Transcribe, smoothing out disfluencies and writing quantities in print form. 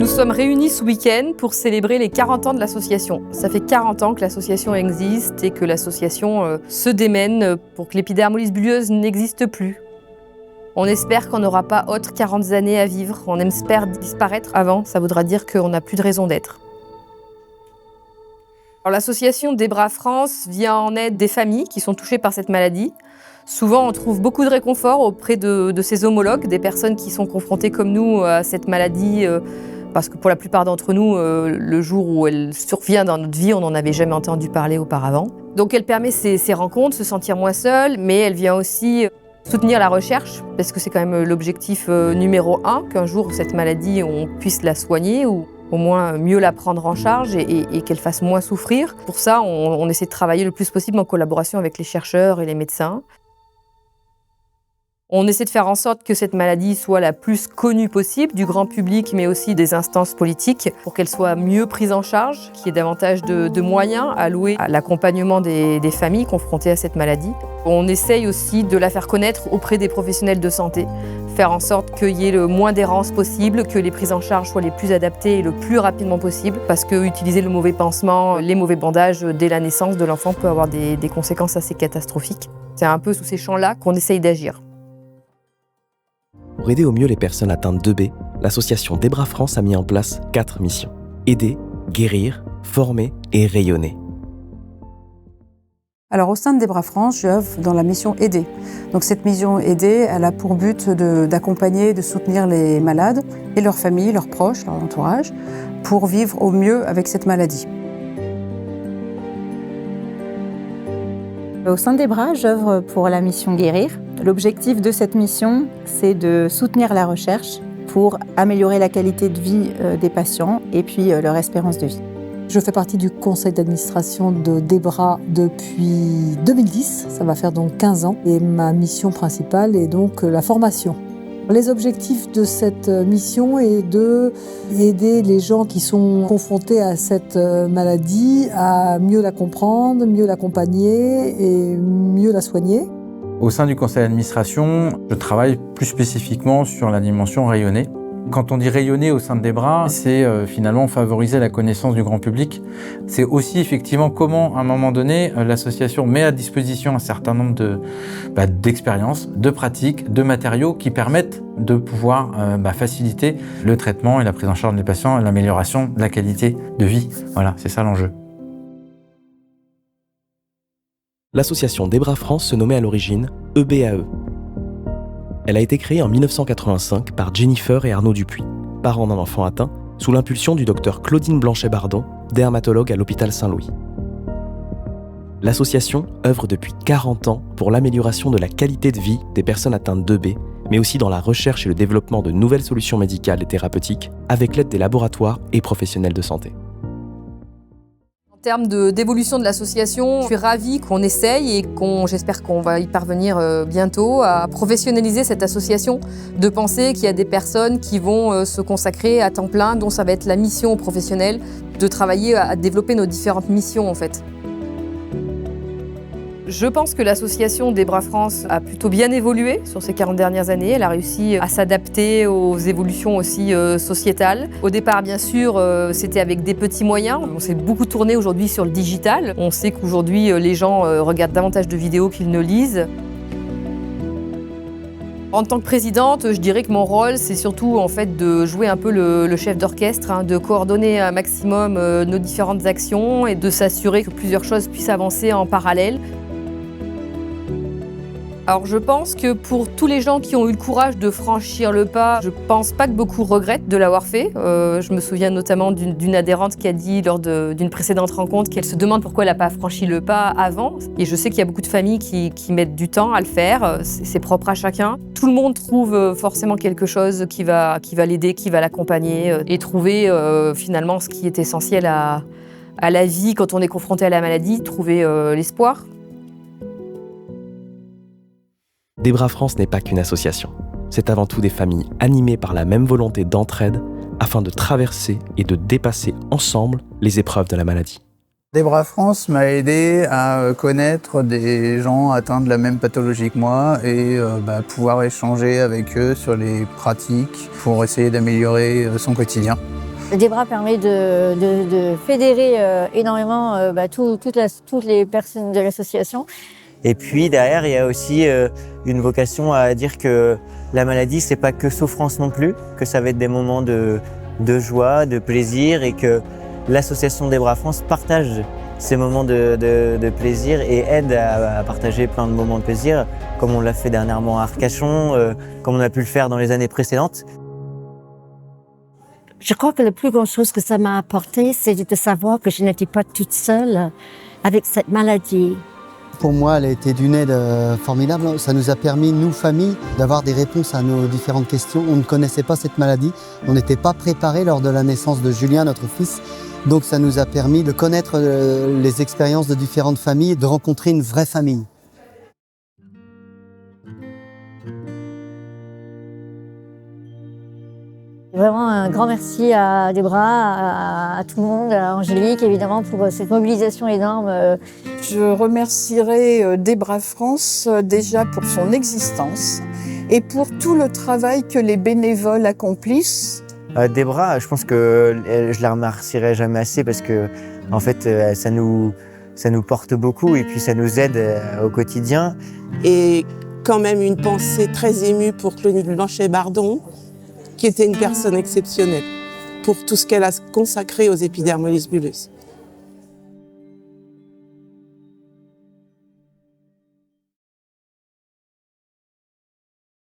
Nous sommes réunis ce week-end pour célébrer les 40 ans de l'association. Ça fait 40 ans que l'association existe et que l'association se démène pour que l'épidermolyse bulleuse n'existe plus. On espère qu'on n'aura pas autre 40 années à vivre. On espère disparaître avant, ça voudra dire qu'on n'a plus de raison d'être. L'association Des Bras France vient en aide des familles qui sont touchées par cette maladie. Souvent, on trouve beaucoup de réconfort auprès de ses homologues, des personnes qui sont confrontées comme nous à cette maladie, parce que pour la plupart d'entre nous, le jour où elle survient dans notre vie, on n'en avait jamais entendu parler auparavant. Donc elle permet ces rencontres, se sentir moins seule, mais elle vient aussi soutenir la recherche, parce que c'est quand même l'objectif numéro 1, qu'un jour cette maladie, on puisse la soigner ou au moins mieux la prendre en charge et qu'elle fasse moins souffrir. Pour ça, on essaie de travailler le plus possible en collaboration avec les chercheurs et les médecins. On essaie de faire en sorte que cette maladie soit la plus connue possible du grand public, mais aussi des instances politiques, pour qu'elle soit mieux prise en charge, qu'il y ait davantage de moyens alloués à l'accompagnement des familles confrontées à cette maladie. On essaye aussi de la faire connaître auprès des professionnels de santé, faire en sorte qu'il y ait le moins d'errance possible, que les prises en charge soient les plus adaptées et le plus rapidement possible, parce que utiliser le mauvais pansement, les mauvais bandages dès la naissance de l'enfant peut avoir des conséquences assez catastrophiques. C'est un peu sous ces champs-là qu'on essaye d'agir. Pour aider au mieux les personnes atteintes d'EB, l'association Des Bras France a mis en place 4 missions. Aider, guérir, former et rayonner. Alors au sein de Des Bras France, j'œuvre dans la mission Aider. Donc cette mission Aider, elle a pour but d'accompagner, de soutenir les malades et leurs familles, leurs proches, leur entourage, pour vivre au mieux avec cette maladie. Au sein des Bras, j'œuvre pour la mission Guérir. L'objectif de cette mission, c'est de soutenir la recherche pour améliorer la qualité de vie des patients et puis leur espérance de vie. Je fais partie du conseil d'administration de Des Bras depuis 2010, ça va faire donc 15 ans. Et ma mission principale est donc la formation. Les objectifs de cette mission est d'aider les gens qui sont confrontés à cette maladie à mieux la comprendre, mieux l'accompagner et mieux la soigner. Au sein du conseil d'administration, je travaille plus spécifiquement sur la dimension rayonnée. Quand on dit rayonner au sein de Des Bras, c'est finalement favoriser la connaissance du grand public. C'est aussi effectivement comment, à un moment donné, l'association met à disposition un certain nombre d'expériences, de pratiques, de matériaux qui permettent de pouvoir faciliter le traitement et la prise en charge des patients et l'amélioration de la qualité de vie. Voilà, c'est ça l'enjeu. L'association Des Bras France se nommait à l'origine EBAE. Elle a été créée en 1985 par Jennifer et Arnaud Dupuis, parents d'un enfant atteint, sous l'impulsion du docteur Claudine Blanchet-Bardon, dermatologue à l'hôpital Saint-Louis. L'association œuvre depuis 40 ans pour l'amélioration de la qualité de vie des personnes atteintes d'EB, mais aussi dans la recherche et le développement de nouvelles solutions médicales et thérapeutiques avec l'aide des laboratoires et professionnels de santé. En termes d'évolution de l'association, je suis ravie qu'on essaye et j'espère qu'on va y parvenir bientôt à professionnaliser cette association, de penser qu'il y a des personnes qui vont se consacrer à temps plein, dont ça va être la mission professionnelle, de travailler à développer nos différentes missions en fait. Je pense que l'association Des Bras France a plutôt bien évolué sur ces 40 dernières années. Elle a réussi à s'adapter aux évolutions aussi sociétales. Au départ, bien sûr, c'était avec des petits moyens. On s'est beaucoup tourné aujourd'hui sur le digital. On sait qu'aujourd'hui, les gens regardent davantage de vidéos qu'ils ne lisent. En tant que présidente, je dirais que mon rôle, c'est surtout en fait de jouer un peu le chef d'orchestre, de coordonner un maximum nos différentes actions et de s'assurer que plusieurs choses puissent avancer en parallèle. Alors je pense que pour tous les gens qui ont eu le courage de franchir le pas, je pense pas que beaucoup regrettent de l'avoir fait. Je me souviens notamment d'une adhérente qui a dit lors d'une précédente rencontre qu'elle se demande pourquoi elle n'a pas franchi le pas avant. Et je sais qu'il y a beaucoup de familles qui mettent du temps à le faire, c'est propre à chacun. Tout le monde trouve forcément quelque chose qui va l'aider, qui va l'accompagner et trouver finalement ce qui est essentiel à la vie quand on est confronté à la maladie, trouver l'espoir. Des Bras France n'est pas qu'une association. C'est avant tout des familles animées par la même volonté d'entraide afin de traverser et de dépasser ensemble les épreuves de la maladie. Des Bras France m'a aidé à connaître des gens atteints de la même pathologie que moi et pouvoir échanger avec eux sur les pratiques pour essayer d'améliorer son quotidien. Debra permet de fédérer énormément toutes les personnes de l'association. Et puis derrière, il y a aussi une vocation à dire que la maladie, c'est pas que souffrance non plus, que ça va être des moments de joie, de plaisir, et que l'association Debra France partage ces moments de plaisir et aide à partager plein de moments de plaisir, comme on l'a fait dernièrement à Arcachon, comme on a pu le faire dans les années précédentes. Je crois que la plus grande chose que ça m'a apporté, c'est de savoir que je n'étais pas toute seule avec cette maladie. Pour moi, elle a été d'une aide formidable. Ça nous a permis, nous, famille, d'avoir des réponses à nos différentes questions. On ne connaissait pas cette maladie. On n'était pas préparés lors de la naissance de Julien, notre fils. Donc ça nous a permis de connaître les expériences de différentes familles, de rencontrer une vraie famille. Vraiment un grand merci à Debra, à tout le monde, à Angélique évidemment pour cette mobilisation énorme. Je remercierai Debra France déjà pour son existence et pour tout le travail que les bénévoles accomplissent. Debra, je pense que je la remercierai jamais assez parce que en fait, ça nous porte beaucoup et puis ça nous aide au quotidien. Et quand même une pensée très émue pour Claudine Blanchet-Bardon, qui était une personne exceptionnelle pour tout ce qu'elle a consacré aux épidermolyses bulleuses.